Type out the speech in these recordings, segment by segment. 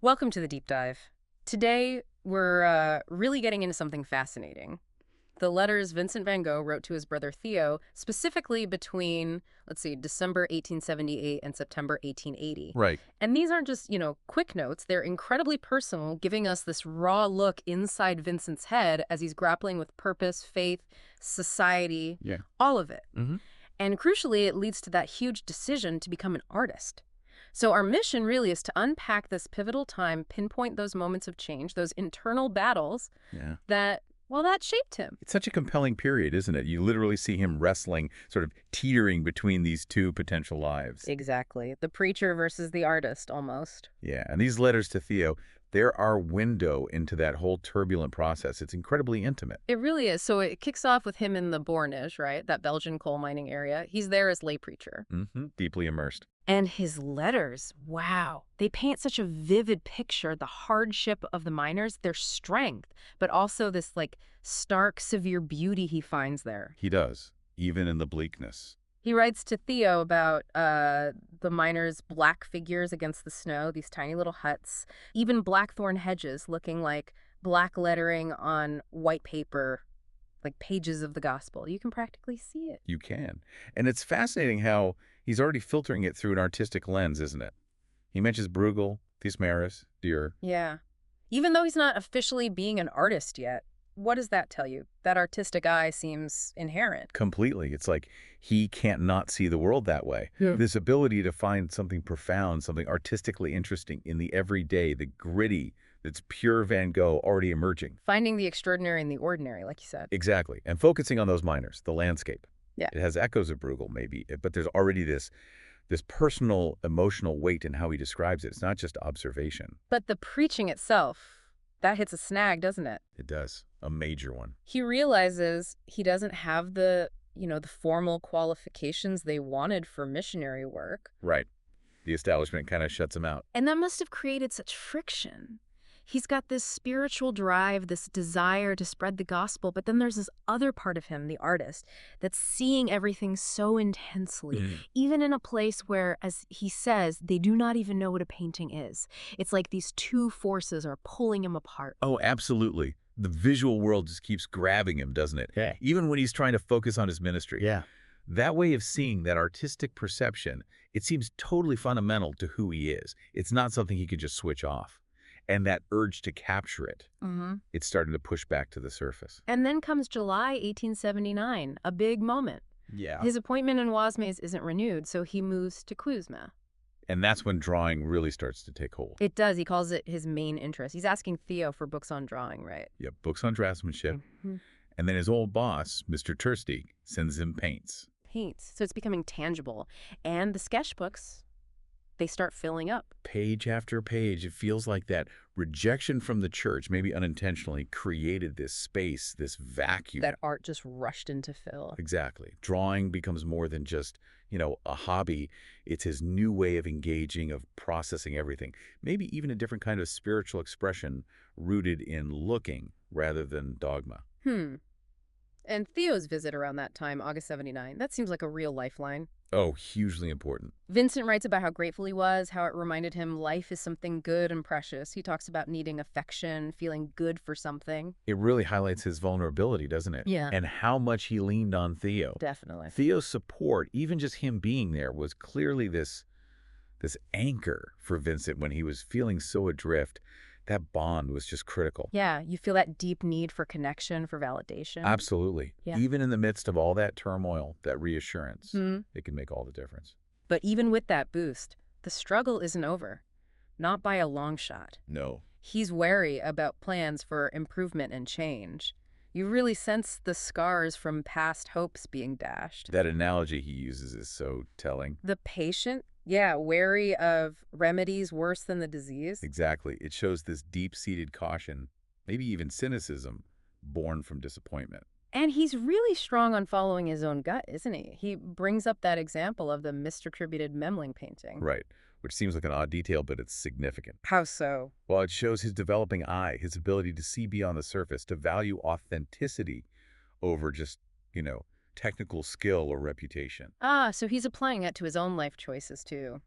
Welcome to the deep dive. Today, we're really getting into something fascinating. The letters Vincent van Gogh wrote to his brother Theo, specifically between, let's see, December 1878 and September 1880. Right. And these aren't just, quick notes. They're incredibly personal, giving us this raw look inside Vincent's head as he's grappling with purpose, faith, society, Yeah. all of it. Mm-hmm. And crucially, it leads to that huge decision to become an artist. So our mission really is to unpack this pivotal time, pinpoint those moments of change, those internal battles Yeah. that shaped him. It's such a compelling period, isn't it? You literally see him wrestling, sort of teetering between these two potential lives. Exactly. The preacher versus the artist, almost. Yeah. And these letters to Theo, they're our window into that whole turbulent process. It's incredibly intimate. It really is. So it kicks off with him in the Borinage, right? That Belgian coal mining area. He's there as lay preacher. Mm-hmm. Deeply immersed. And his letters, wow, they paint such a vivid picture, the hardship of the miners, their strength, but also this stark, severe beauty he finds there. He does, even in the bleakness. He writes to Theo about the miners' black figures against the snow, these tiny little huts, even blackthorn hedges looking like black lettering on white paper, like pages of the gospel. You can practically see it. You can. And it's fascinating how he's already filtering it through an artistic lens, isn't it? He mentions Bruegel, Thiesmaris, Dürer. Yeah. Even though he's not officially being an artist yet, what does that tell you? That artistic eye seems inherent. Completely. It's like he can't not see the world that way. Yeah. This ability to find something profound, something artistically interesting in the everyday, the gritty, that's pure Van Gogh already emerging. Finding the extraordinary in the ordinary, like you said. Exactly. And focusing on those miners, the landscape. Yeah. It has echoes of Bruegel, maybe, but there's already this personal, emotional weight in how he describes it. It's not just observation. But the preaching itself, that hits a snag, doesn't it? It does. A major one. He realizes he doesn't have the formal qualifications they wanted for missionary work. Right. The establishment kind of shuts him out. And that must have created such friction. He's got this spiritual drive, this desire to spread the gospel, but then there's this other part of him, the artist, that's seeing everything so intensely, even in a place where, as he says, they do not even know what a painting is. It's like these two forces are pulling him apart. Oh, absolutely. The visual world just keeps grabbing him, doesn't it? Yeah. Even when he's trying to focus on his ministry. Yeah. That way of seeing, that artistic perception, it seems totally fundamental to who he is. It's not something he could just switch off. And that urge to capture it, it's starting to push back to the surface. And then comes July 1879, a big moment. Yeah. His appointment in Wasmes isn't renewed, so he moves to Kuzma. And that's when drawing really starts to take hold. It does. He calls it his main interest. He's asking Theo for books on drawing, right? Yep, books on draftsmanship. And then his old boss, Mr. Tersteeg, sends him paints. Paints. So it's becoming tangible. And the sketchbooks, they start filling up. Page after page, it feels like that rejection from the church, maybe unintentionally, created this space, this vacuum. That art just rushed in to fill. Exactly. Drawing becomes more than just, a hobby. It's his new way of engaging, of processing everything. Maybe even a different kind of spiritual expression rooted in looking rather than dogma. And Theo's visit around that time, August 79, that seems like a real lifeline. Oh, hugely important. Vincent writes about how grateful he was, how it reminded him life is something good and precious. He talks about needing affection, feeling good for something. It really highlights his vulnerability, doesn't it? Yeah. And how much he leaned on Theo. Definitely. Theo's support, even just him being there, was clearly this anchor for Vincent when he was feeling so adrift. That bond was just critical. Yeah, you feel that deep need for connection, for validation. Absolutely. Yeah. Even in the midst of all that turmoil, that reassurance, it can make all the difference. But even with that boost, the struggle isn't over. Not by a long shot. No. He's wary about plans for improvement and change. You really sense the scars from past hopes being dashed. That analogy he uses is so telling. The patient, wary of remedies worse than the disease. Exactly. It shows this deep-seated caution, maybe even cynicism, born from disappointment. And he's really strong on following his own gut, isn't he? He brings up that example of the misattributed Memling painting. Right. Which seems like an odd detail, but it's significant. How so? Well, it shows his developing eye, his ability to see beyond the surface, to value authenticity over just, technical skill or reputation. So he's applying that to his own life choices, too.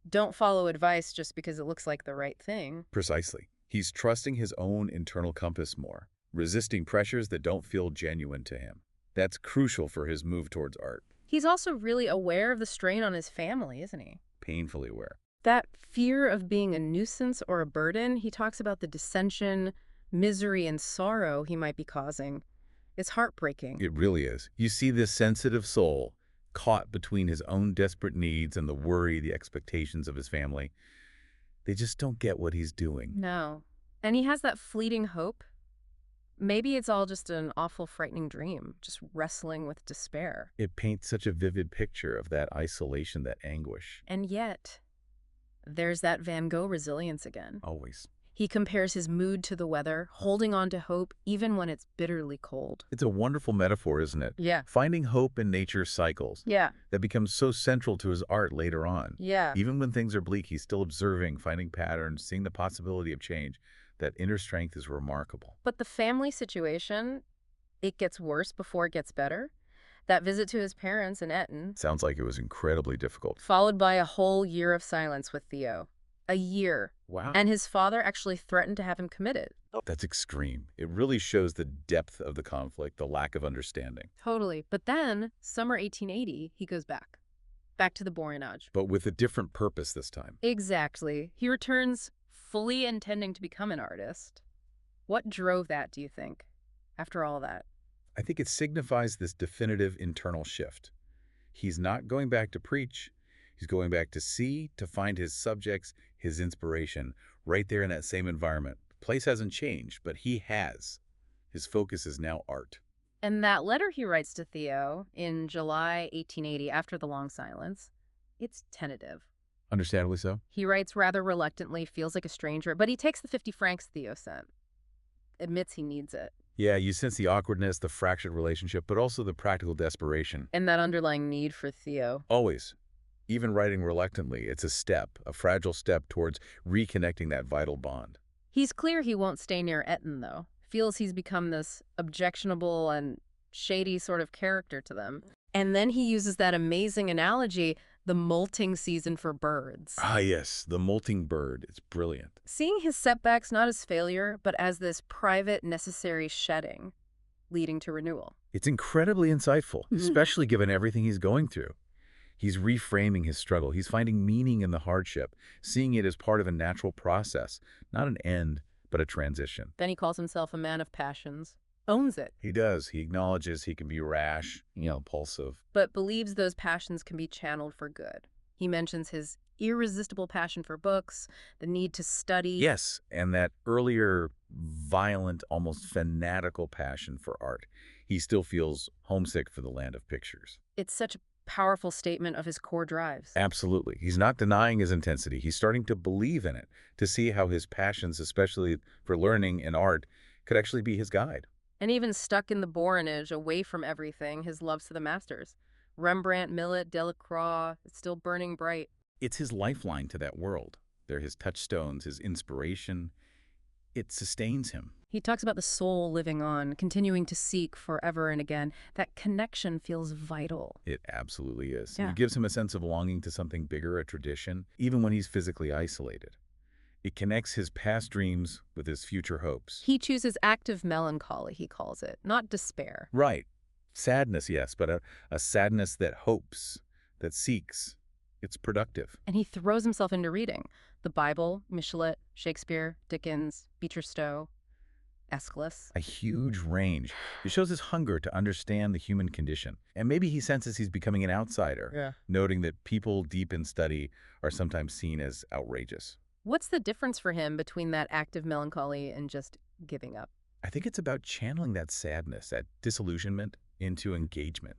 Don't follow advice just because it looks like the right thing. Precisely. He's trusting his own internal compass more, resisting pressures that don't feel genuine to him. That's crucial for his move towards art. He's also really aware of the strain on his family, isn't he? Painfully aware. That fear of being a nuisance or a burden, he talks about the dissension, misery, and sorrow he might be causing. It's heartbreaking. It really is. You see this sensitive soul caught between his own desperate needs and the worry, the expectations of his family. They just don't get what he's doing. No. And he has that fleeting hope. Maybe it's all just an awful, frightening dream, just wrestling with despair. It paints such a vivid picture of that isolation, that anguish. And yet, there's that Van Gogh resilience again. Always. He compares his mood to the weather, holding on to hope even when it's bitterly cold. It's a wonderful metaphor, isn't it? Yeah. Finding hope in nature's cycles. Yeah. That becomes so central to his art later on. Yeah. Even when things are bleak, he's still observing, finding patterns, seeing the possibility of change. That inner strength is remarkable. But the family situation, it gets worse before it gets better. That visit to his parents in Eton, Sounds like it was incredibly difficult. followed by a whole year of silence with Theo. A year. Wow. And his father actually threatened to have him committed. That's extreme. It really shows the depth of the conflict, the lack of understanding. Totally. But then, summer 1880, he goes back. Back to the Borinage. But with a different purpose this time. Exactly. He returns fully intending to become an artist. What drove that, do you think, after all that? I think it signifies this definitive internal shift. He's not going back to preach. He's going back to see, to find his subjects, his inspiration, right there in that same environment. The place hasn't changed, but he has. His focus is now art. And that letter he writes to Theo in July 1880, after the long silence, it's tentative. Understandably so. He writes rather reluctantly, feels like a stranger, but he takes the 50 francs Theo sent. Admits he needs it. Yeah, you sense the awkwardness, the fractured relationship, but also the practical desperation. And that underlying need for Theo. Always. Even writing reluctantly, it's a step, a fragile step towards reconnecting that vital bond. He's clear he won't stay near Eton, though. Feels he's become this objectionable and shady sort of character to them. And then he uses that amazing analogy, the molting season for birds. Ah, yes, the molting bird. It's brilliant. Seeing his setbacks not as failure, but as this private, necessary shedding, leading to renewal. It's incredibly insightful, especially given everything he's going through. He's reframing his struggle. He's finding meaning in the hardship, seeing it as part of a natural process, not an end, but a transition. Then he calls himself a man of passions, owns it, He does. He acknowledges he can be rash, impulsive. but believes those passions can be channeled for good. He mentions his irresistible passion for books, the need to study. Yes, and that earlier violent, almost fanatical passion for art. He still feels homesick for the land of pictures. It's such a powerful statement of his core drives. Absolutely. He's not denying his intensity. He's starting to believe in it, to see how his passions, especially for learning and art, could actually be his guide. And even stuck in the Borinage, away from everything, his loves to the masters. Rembrandt, Millet, Delacroix, it's still burning bright. It's his lifeline to that world. They're his touchstones, his inspiration. It sustains him. He talks about the soul living on, continuing to seek forever and again. That connection feels vital. It absolutely is. Yeah. It gives him a sense of longing to something bigger, a tradition, even when he's physically isolated. It connects his past dreams with his future hopes. He chooses active melancholy, he calls it, not despair. Right. Sadness, yes, but a sadness that hopes, that seeks. It's productive. And he throws himself into reading. The Bible, Michelet, Shakespeare, Dickens, Beecher Stowe, Aeschylus. A huge range. It shows his hunger to understand the human condition. And maybe he senses he's becoming an outsider, noting that people deep in study are sometimes seen as outrageous. What's the difference for him between that active melancholy and just giving up? I think it's about channeling that sadness, that disillusionment, into engagement,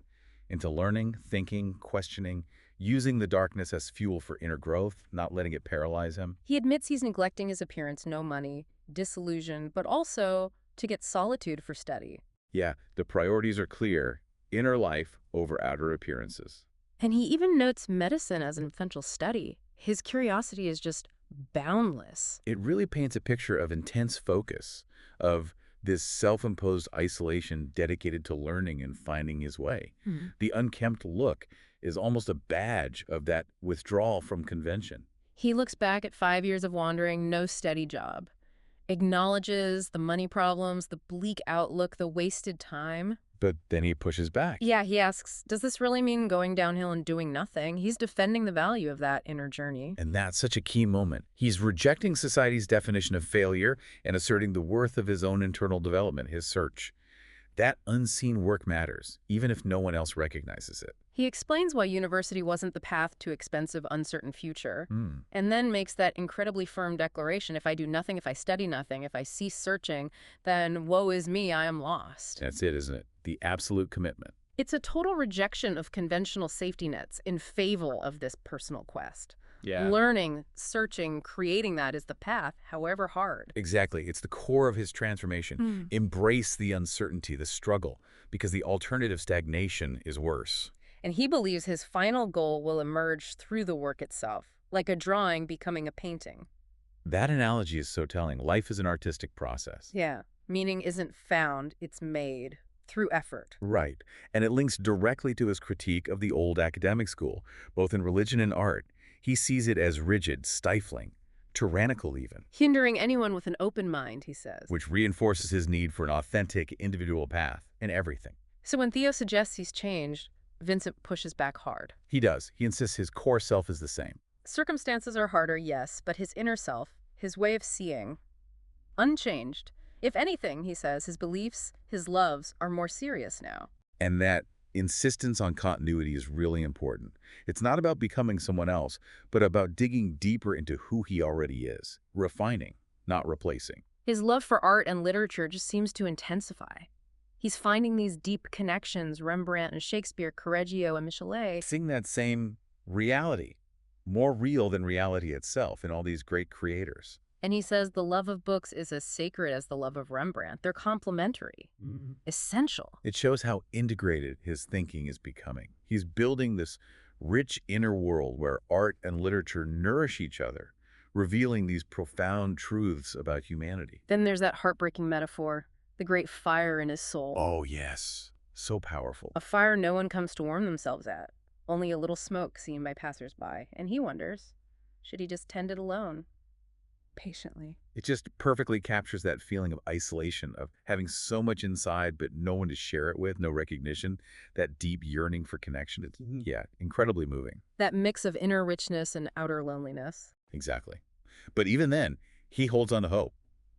into learning, thinking, questioning, using the darkness as fuel for inner growth, not letting it paralyze him. He admits he's neglecting his appearance, no money, disillusion, but also to get solitude for study. Yeah, the priorities are clear, inner life over outer appearances. And he even notes medicine as an essential study. His curiosity is just boundless. It really paints a picture of intense focus, of this self-imposed isolation dedicated to learning and finding his way. The unkempt look is almost a badge of that withdrawal from convention. He looks back at 5 years of wandering, no steady job. Acknowledges the money problems, the bleak outlook, the wasted time. But then he pushes back. Yeah, he asks, does this really mean going downhill and doing nothing? He's defending the value of that inner journey. And that's such a key moment. He's rejecting society's definition of failure and asserting the worth of his own internal development, his search. That unseen work matters, even if no one else recognizes it. He explains why university wasn't the path to expensive, uncertain future, Hmm. and then makes that incredibly firm declaration, if I do nothing, if I study nothing, if I cease searching, then woe is me, I am lost. That's it, isn't it? The absolute commitment. It's a total rejection of conventional safety nets in favor of this personal quest. Yeah. Learning, searching, creating that is the path, however hard. Exactly. It's the core of his transformation. Embrace the uncertainty, the struggle, because the alternative, stagnation, is worse. And he believes his final goal will emerge through the work itself, like a drawing becoming a painting. That analogy is so telling. Life is an artistic process. Yeah, meaning isn't found, it's made through effort. Right. And it links directly to his critique of the old academic school, both in religion and art. He sees it as rigid, stifling, tyrannical even, Hindering anyone with an open mind, he says. which reinforces his need for an authentic individual path in everything. So when Theo suggests he's changed, Vincent pushes back hard. He does. He insists his core self is the same. Circumstances are harder, yes, but his inner self, his way of seeing, unchanged. If anything, he says, his beliefs, his loves are more serious now. And that insistence on continuity is really important. It's not about becoming someone else, but about digging deeper into who he already is, refining, not replacing. His love for art and literature just seems to intensify. He's finding these deep connections, Rembrandt and Shakespeare, Correggio and Michelet. Seeing that same reality, more real than reality itself in all these great creators. And he says the love of books is as sacred as the love of Rembrandt. They're complementary, essential. It shows how integrated his thinking is becoming. He's building this rich inner world where art and literature nourish each other, revealing these profound truths about humanity. Then there's that heartbreaking metaphor, the great fire in his soul. Oh, yes. So powerful. A fire no one comes to warm themselves at, only a little smoke seen by passersby. And he wonders, should he just tend it alone? Patiently. It just perfectly captures that feeling of isolation, of having so much inside but no one to share it with, no recognition, that deep yearning for connection. It's, yeah, incredibly moving. That mix of inner richness and outer loneliness. Exactly. But even then, he holds on to hope.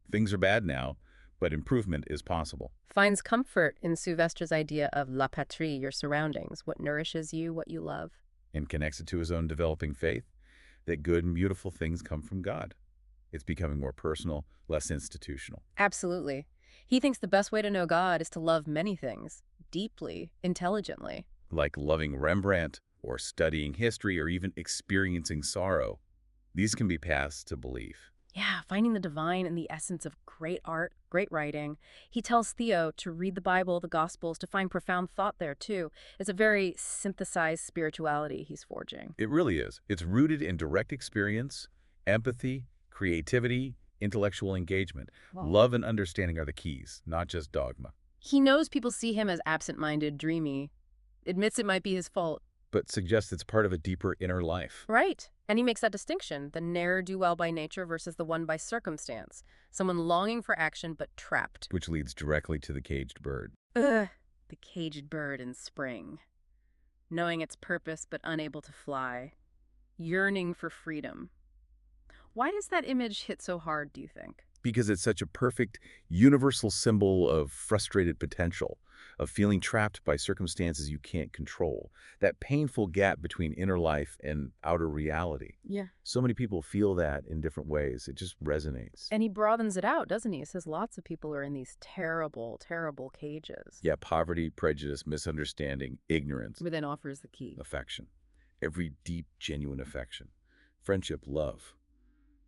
Things are bad now, but improvement is possible. Finds comfort in Sylvestre's idea of la patrie, your surroundings, what nourishes you, what you love. And connects it to his own developing faith that good and beautiful things come from God. It's becoming more personal, less institutional. Absolutely. He thinks the best way to know God is to love many things, deeply, intelligently. Like loving Rembrandt, or studying history, or even experiencing sorrow. These can be paths to belief. Yeah, finding the divine in the essence of great art, great writing. He tells Theo to read the Bible, the Gospels, to find profound thought there, too. It's a very synthesized spirituality he's forging. It really is. It's rooted in direct experience, empathy, creativity, intellectual engagement. Wow. Love and understanding are the keys, not just dogma. He knows people see him as absent-minded, dreamy. Admits it might be his fault. But suggests it's part of a deeper inner life. Right. And he makes that distinction, the ne'er-do-well by nature versus the one by circumstance. Someone longing for action but trapped. Which leads directly to the caged bird. Ugh. The caged bird in spring. Knowing its purpose but unable to fly. Yearning for freedom. Why does that image hit so hard, do you think? Because it's such a perfect, universal symbol of frustrated potential, of feeling trapped by circumstances you can't control. That painful gap between inner life and outer reality. Yeah. So many people feel that in different ways. It just resonates. And he broadens it out, doesn't he? He says lots of people are in these terrible, terrible cages. Yeah, poverty, prejudice, misunderstanding, ignorance, But then offers the key. affection. Every deep, genuine affection. Friendship, love.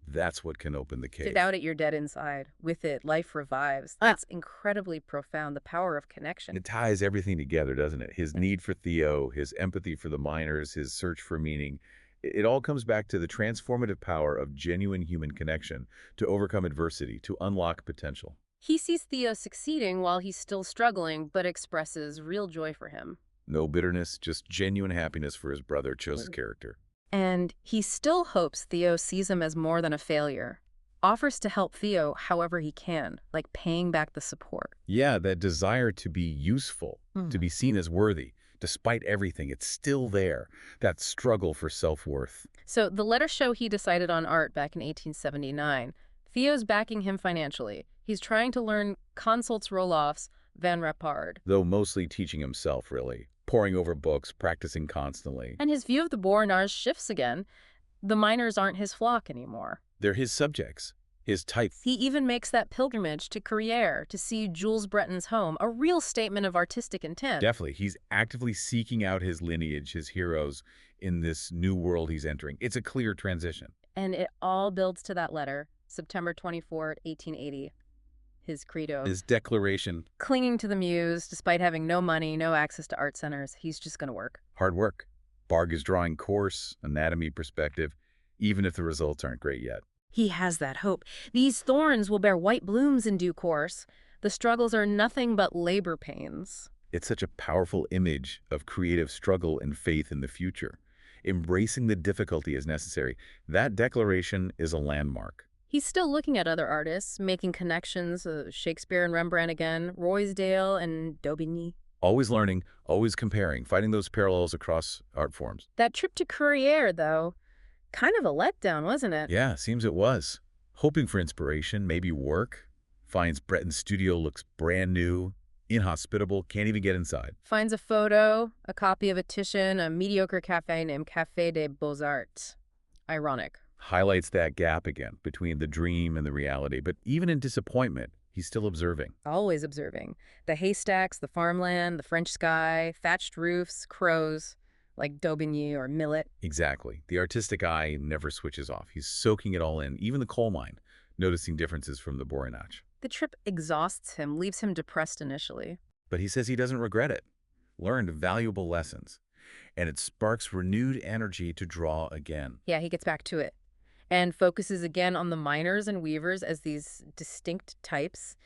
That's what can open the cage. Without it, you're dead inside. With it, life revives. That's incredibly profound, the power of connection. It ties everything together, doesn't it? His need for Theo, his empathy for the miners, his search for meaning. It all comes back to the transformative power of genuine human connection to overcome adversity, to unlock potential. He sees Theo succeeding while he's still struggling, but expresses real joy for him. No bitterness, just genuine happiness for his brother, Cho's character. And he still hopes Theo sees him as more than a failure, offers to help Theo however he can, like paying back the support. Yeah, that desire to be useful, to be seen as worthy, despite everything, it's still there. That struggle for self-worth. So the letters show he decided on art back in 1879. Theo's backing him financially. He's trying to learn Consult's roll-offs, Van Rappard. Though mostly teaching himself, really. Poring over books, practicing constantly. And his view of the Borinage shifts again. The miners aren't his flock anymore. They're his subjects, his type. He even makes that pilgrimage to Courrières to see Jules Breton's home, a real statement of artistic intent. Definitely. He's actively seeking out his lineage, his heroes, in this new world he's entering. It's a clear transition. And it all builds to that letter, September 24, 1880. His credo. His declaration. Clinging to the muse, despite having no money, no access to art centers, he's just going to work. Hard work. Barg is drawing coarse, anatomy perspective, even if the results aren't great yet. He has that hope. These thorns will bear white blooms in due course. The struggles are nothing but labor pains. It's such a powerful image of creative struggle and faith in the future. Embracing the difficulty as necessary. That declaration is a landmark. He's still looking at other artists, making connections, Shakespeare and Rembrandt again, Ruysdael and Daubigny. Always learning, always comparing, finding those parallels across art forms. That trip to Courrières, though, kind of a letdown, wasn't it? Yeah, seems it was. Hoping for inspiration, maybe work. Finds Breton's studio looks brand new, inhospitable, can't even get inside. Finds a photo, a copy of a Titian, a mediocre cafe named Café des Beaux-Arts. Ironic. Highlights that gap again between the dream and the reality. But even in disappointment, he's still observing. Always observing. The haystacks, the farmland, the French sky, thatched roofs, crows, like Daubigny or Millet. Exactly. The artistic eye never switches off. He's soaking it all in, even the coal mine, noticing differences from the Borinage. The trip exhausts him, leaves him depressed initially. But he says he doesn't regret it. Learned valuable lessons. And it sparks renewed energy to draw again. Yeah, he gets back to it and focuses again on the miners and weavers as these distinct types.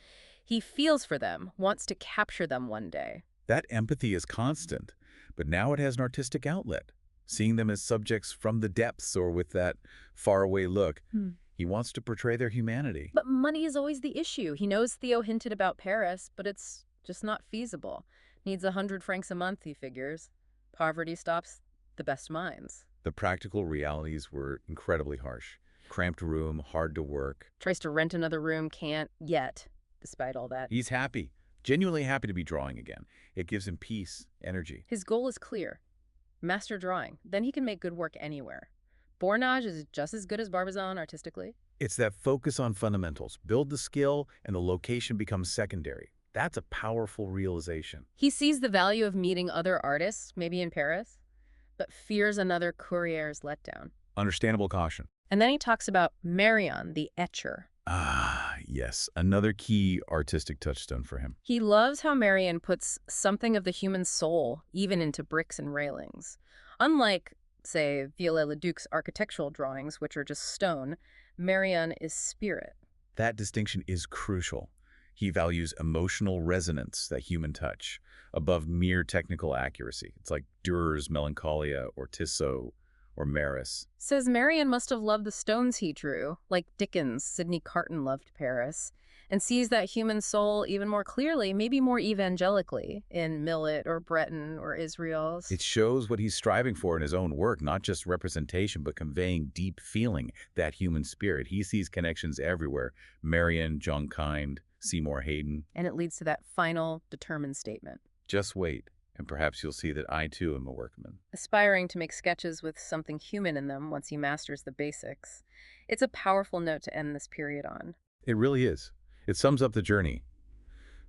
He feels for them, wants to capture them one day. That empathy is constant, but now it has an artistic outlet. Seeing them as subjects from the depths or with that faraway look, he wants to portray their humanity. But money is always the issue. He knows Theo hinted about Paris, but it's just not feasible. Needs 100 francs a month, he figures. Poverty stops the best minds. The practical realities were incredibly harsh. Cramped room, hard to work. Tries to rent another room, can't yet, despite all that. He's happy, genuinely happy to be drawing again. It gives him peace, energy. His goal is clear. Master drawing. Then he can make good work anywhere. Borinage is just as good as Barbizon artistically. It's that focus on fundamentals. Build the skill and the location becomes secondary. That's a powerful realization. He sees the value of meeting other artists, maybe in Paris, but fears another Courrières letdown. Understandable caution. And then he talks about Marion, the etcher. Ah, yes. Another key artistic touchstone for him. He loves how Marion puts something of the human soul even into bricks and railings. Unlike, say, Viollet-le-Duc's architectural drawings, which are just stone, Marion is spirit. That distinction is crucial. He values emotional resonance, that human touch, above mere technical accuracy. It's like Dürer's Melancholia or Tissot or Maris. Says Marion must have loved the stones he drew, like Dickens, Sidney Carton loved Paris, and sees that human soul even more clearly, maybe more evangelically, in Millet or Breton or Israel's. It shows what he's striving for in his own work, not just representation, but conveying deep feeling, that human spirit. He sees connections everywhere. Marion, John Kind, Seymour Hayden. And it leads to that final, determined statement. Just wait, and perhaps you'll see that I too am a workman. Aspiring to make sketches with something human in them once he masters the basics. It's a powerful note to end this period on. It really is. It sums up the journey.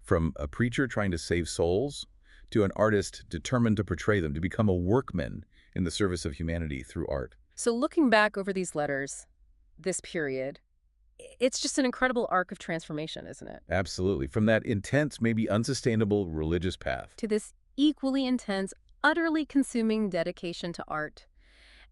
From a preacher trying to save souls to an artist determined to portray them, to become a workman in the service of humanity through art. So looking back over these letters, this period, it's just an incredible arc of transformation, isn't it? Absolutely. From that intense, maybe unsustainable religious path. To this equally intense, utterly consuming dedication to art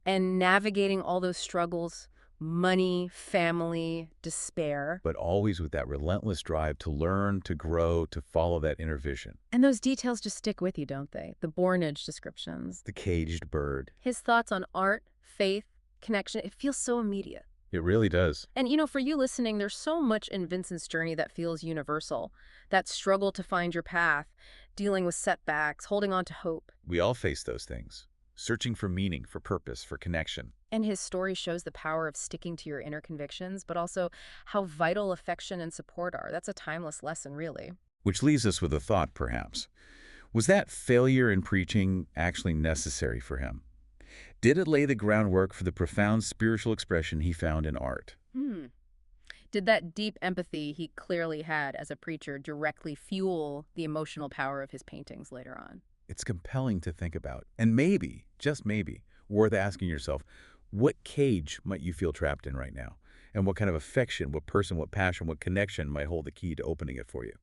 and navigating all those struggles, money, family, despair. But always with that relentless drive to learn, to grow, to follow that inner vision. And those details just stick with you, don't they? The Borinage descriptions. The caged bird. His thoughts on art, faith, connection. It feels so immediate. It really does. And, for you listening, there's so much in Vincent's journey that feels universal. That struggle to find your path, dealing with setbacks, holding on to hope. We all face those things, searching for meaning, for purpose, for connection. And his story shows the power of sticking to your inner convictions, but also how vital affection and support are. That's a timeless lesson, really. Which leaves us with a thought, perhaps. Was that failure in preaching actually necessary for him? Did it lay the groundwork for the profound spiritual expression he found in art? Hmm. Did that deep empathy he clearly had as a preacher directly fuel the emotional power of his paintings later on? It's compelling to think about. And maybe, just maybe, worth asking yourself, what cage might you feel trapped in right now? And what kind of affection, what person, what passion, what connection might hold the key to opening it for you?